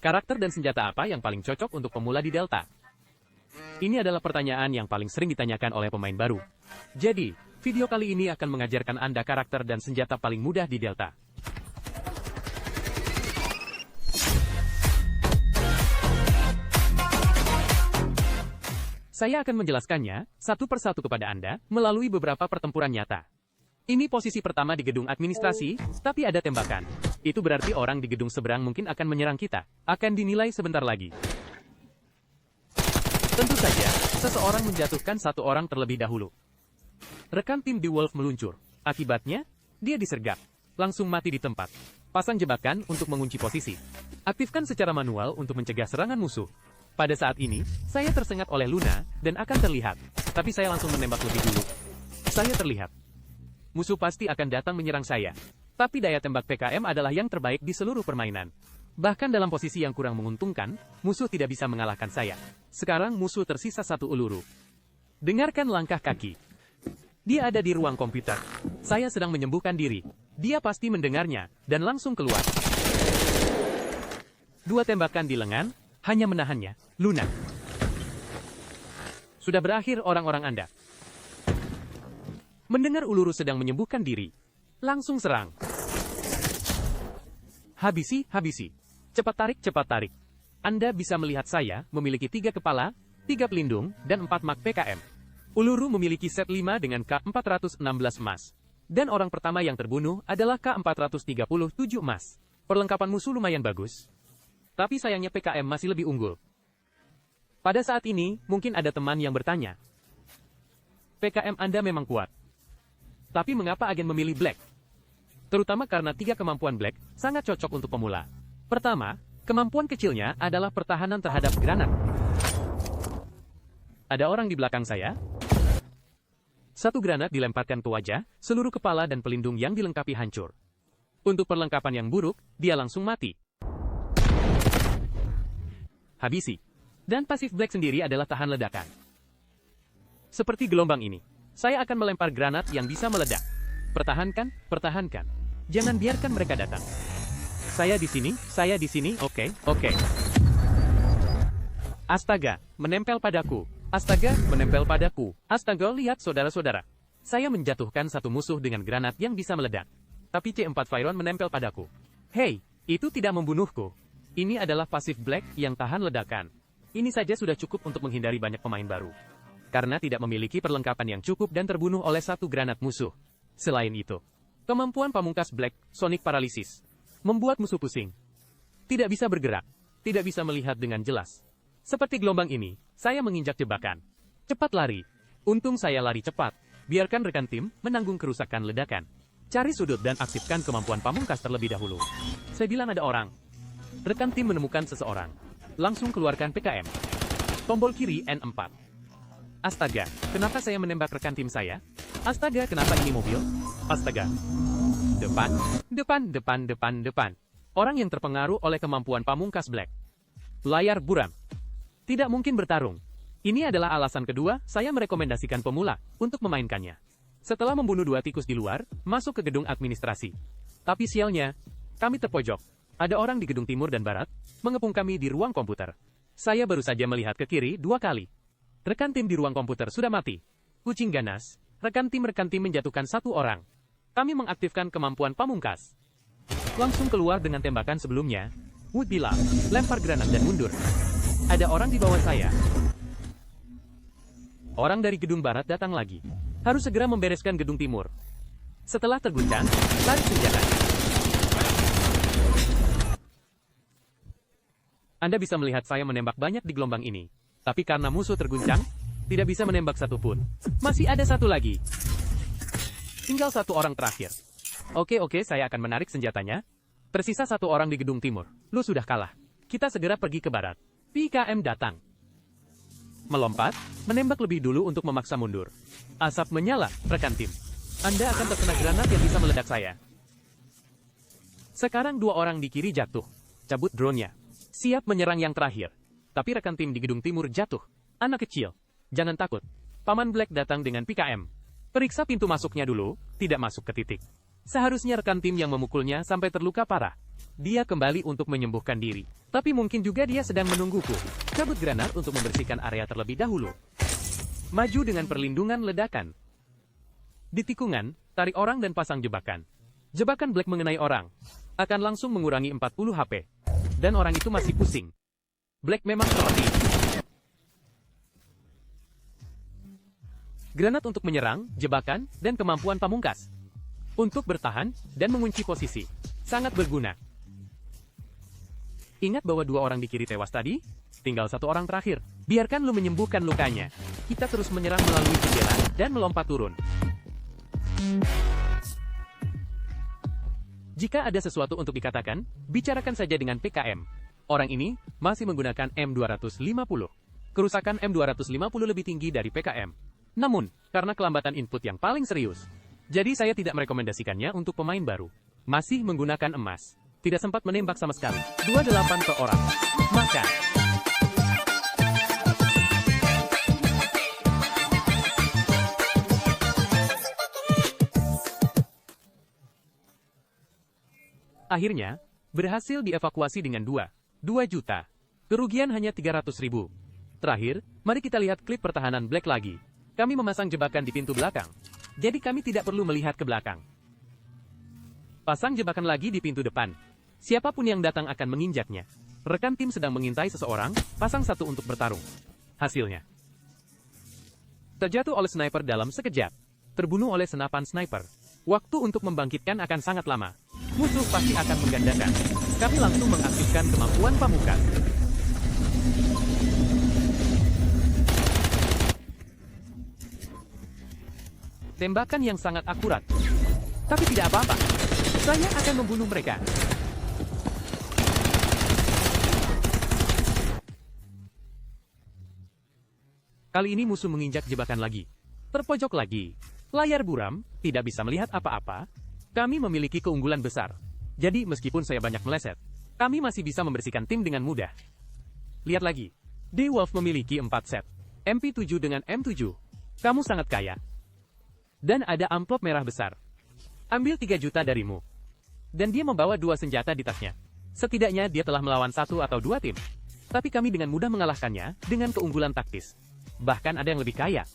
Karakter dan senjata apa yang paling cocok untuk pemula di Delta? Ini adalah pertanyaan yang paling sering ditanyakan oleh pemain baru. Jadi, video kali ini akan mengajarkan Anda karakter dan senjata paling mudah di Delta. Saya akan menjelaskannya satu persatu kepada Anda melalui beberapa pertempuran nyata. Ini posisi pertama di gedung administrasi, tapi ada tembakan. Itu berarti orang di gedung seberang mungkin akan menyerang kita. Akan dinilai sebentar lagi. Tentu saja, seseorang menjatuhkan satu orang terlebih dahulu. Rekan tim The Wolf meluncur. Akibatnya, dia disergap. Langsung mati di tempat. Pasang jebakan untuk mengunci posisi. Aktifkan secara manual untuk mencegah serangan musuh. Pada saat ini, saya tersengat oleh Luna, dan akan terlihat. Tapi saya langsung menembak lebih dulu. Saya terlihat. Musuh pasti akan datang menyerang saya. Tapi daya tembak PKM adalah yang terbaik di seluruh permainan. Bahkan dalam posisi yang kurang menguntungkan, musuh tidak bisa mengalahkan saya. Sekarang musuh tersisa satu uluru. Dengarkan langkah kaki. Dia ada di ruang komputer. Saya sedang menyembuhkan diri. Dia pasti mendengarnya, dan langsung keluar. Dua tembakan di lengan, hanya menahannya. Luna. Sudah berakhir orang-orang Anda. Mendengar uluru sedang menyembuhkan diri. Langsung serang. Habisi, habisi. Cepat tarik, Anda bisa melihat saya memiliki 3 kepala, 3 pelindung, dan 4 mak PKM. Uluru memiliki set 5 dengan K416 emas. Dan orang pertama yang terbunuh adalah K437 emas. Perlengkapan musuh lumayan bagus. Tapi sayangnya PKM masih lebih unggul. Pada saat ini, mungkin ada teman yang bertanya. PKM Anda memang kuat. Tapi mengapa agen memilih Black? Terutama karena 3 kemampuan Black sangat cocok untuk pemula. Pertama, kemampuan kecilnya adalah pertahanan terhadap granat. Ada orang di belakang saya. Satu granat dilemparkan ke wajah, seluruh kepala dan pelindung yang dilengkapi hancur. Untuk perlengkapan yang buruk, dia langsung mati. Habisi. Dan pasif Black sendiri adalah tahan ledakan. Seperti gelombang ini. Saya akan melempar granat yang bisa meledak. Pertahankan, pertahankan. Jangan biarkan mereka datang. Saya di sini, oke. Astaga, menempel padaku. Astaga, menempel padaku. Astaga, lihat saudara-saudara. Saya menjatuhkan satu musuh dengan granat yang bisa meledak. Tapi C4 Fyron menempel padaku. Hei, itu tidak membunuhku. Ini adalah pasif Black yang tahan ledakan. Ini saja sudah cukup untuk menghindari banyak pemain baru. Karena tidak memiliki perlengkapan yang cukup dan terbunuh oleh satu granat musuh. Selain itu, kemampuan pamungkas Black, Sonic Paralysis, membuat musuh pusing. Tidak bisa bergerak, tidak bisa melihat dengan jelas. Seperti gelombang ini, saya menginjak jebakan. Cepat lari. Untung saya lari cepat. Biarkan rekan tim menanggung kerusakan ledakan. Cari sudut dan aktifkan kemampuan pamungkas terlebih dahulu. Saya bilang ada orang. Rekan tim menemukan seseorang. Langsung keluarkan PKM. Tombol kiri N4. Astaga, kenapa saya menembak rekan tim saya? Astaga, kenapa ini mobil? Astaga. Depan. Orang yang terpengaruh oleh kemampuan pamungkas Black. Layar buram. Tidak mungkin bertarung. Ini adalah alasan kedua, saya merekomendasikan pemula untuk memainkannya. Setelah membunuh 2 tikus di luar, masuk ke gedung administrasi. Tapi sialnya, kami terpojok. Ada orang di gedung timur dan barat, mengepung kami di ruang komputer. Saya baru saja melihat ke kiri 2 kali. Rekan tim di ruang komputer sudah mati. Kucing ganas, rekan tim menjatuhkan 1 orang. Kami mengaktifkan kemampuan pamungkas. Langsung keluar dengan tembakan sebelumnya. Would bilang, lempar granat dan mundur. Ada orang di bawah saya. Orang dari gedung barat datang lagi. Harus segera membereskan gedung timur. Setelah terguncang, tarik senjatanya. Anda bisa melihat saya menembak banyak di gelombang ini. Tapi karena musuh terguncang, tidak bisa menembak satupun. Masih ada satu lagi. Tinggal 1 orang terakhir. Oke, saya akan menarik senjatanya. Tersisa 1 orang di gedung timur. Lu sudah kalah. Kita segera pergi ke barat. PKM datang. Melompat, menembak lebih dulu untuk memaksa mundur. Asap menyala, rekan tim. Anda akan terkena granat yang bisa meledak saya. Sekarang 2 orang di kiri jatuh. Cabut drone-nya. Siap menyerang yang terakhir. Tapi rekan tim di gedung timur jatuh. Anak kecil, jangan takut. Paman Black datang dengan PKM. Periksa pintu masuknya dulu, tidak masuk ke titik. Seharusnya rekan tim yang memukulnya sampai terluka parah. Dia kembali untuk menyembuhkan diri. Tapi mungkin juga dia sedang menungguku. Cabut granat untuk membersihkan area terlebih dahulu. Maju dengan perlindungan ledakan. Di tikungan, tarik orang dan pasang jebakan. Jebakan Black mengenai orang akan langsung mengurangi 40 HP. Dan orang itu masih pusing. Black memang seperti itu. Granat untuk menyerang, jebakan, dan kemampuan pamungkas. Untuk bertahan dan mengunci posisi. Sangat berguna. Ingat bahwa 2 orang di kiri tewas tadi? Tinggal 1 orang terakhir. Biarkan lu menyembuhkan lukanya. Kita terus menyerang melalui jendela dan melompat turun. Jika ada sesuatu untuk dikatakan, bicarakan saja dengan PKM. Orang ini masih menggunakan M250. Kerusakan M250 lebih tinggi dari PKM. Namun, karena kelambatan input yang paling serius, jadi saya tidak merekomendasikannya untuk pemain baru. Masih menggunakan emas. Tidak sempat menembak sama sekali. 28 ke orang. Maka akhirnya, berhasil dievakuasi dengan 2 juta. Kerugian hanya 300.000. Terakhir, mari kita lihat klip pertahanan Black lagi. Kami memasang jebakan di pintu belakang. Jadi kami tidak perlu melihat ke belakang. Pasang jebakan lagi di pintu depan. Siapapun yang datang akan menginjaknya. Rekan tim sedang mengintai seseorang, pasang 1 untuk bertarung. Hasilnya terjatuh oleh sniper dalam sekejap. Terbunuh oleh senapan sniper. Waktu untuk membangkitkan akan sangat lama. Musuh pasti akan menggandakan. Kami langsung mengaktifkan kemampuan pamungkas. Tembakan yang sangat akurat. Tapi tidak apa-apa. Saya akan membunuh mereka. Kali ini musuh menginjak jebakan lagi. Terpojok lagi. Layar buram, tidak bisa melihat apa-apa. Kami memiliki keunggulan besar. Jadi meskipun saya banyak meleset, kami masih bisa membersihkan tim dengan mudah. Lihat lagi. D-Wolf memiliki 4 set. MP7 dengan M7. Kamu sangat kaya. Dan ada amplop merah besar. Ambil 3 juta darimu. Dan dia membawa 2 senjata di tasnya. Setidaknya dia telah melawan 1 atau 2 tim. Tapi kami dengan mudah mengalahkannya dengan keunggulan taktis. Bahkan ada yang lebih kaya.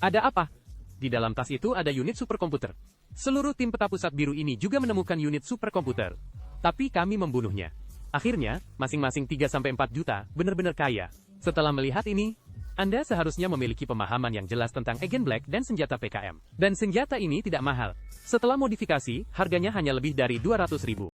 Ada apa? Di dalam tas itu ada unit superkomputer. Seluruh tim peta pusat biru ini juga menemukan unit superkomputer. Tapi kami membunuhnya. Akhirnya, masing-masing 3-4 juta benar-benar kaya. Setelah melihat ini, Anda seharusnya memiliki pemahaman yang jelas tentang agen Black dan senjata PKM. Dan senjata ini tidak mahal. Setelah modifikasi, harganya hanya lebih dari 200.000.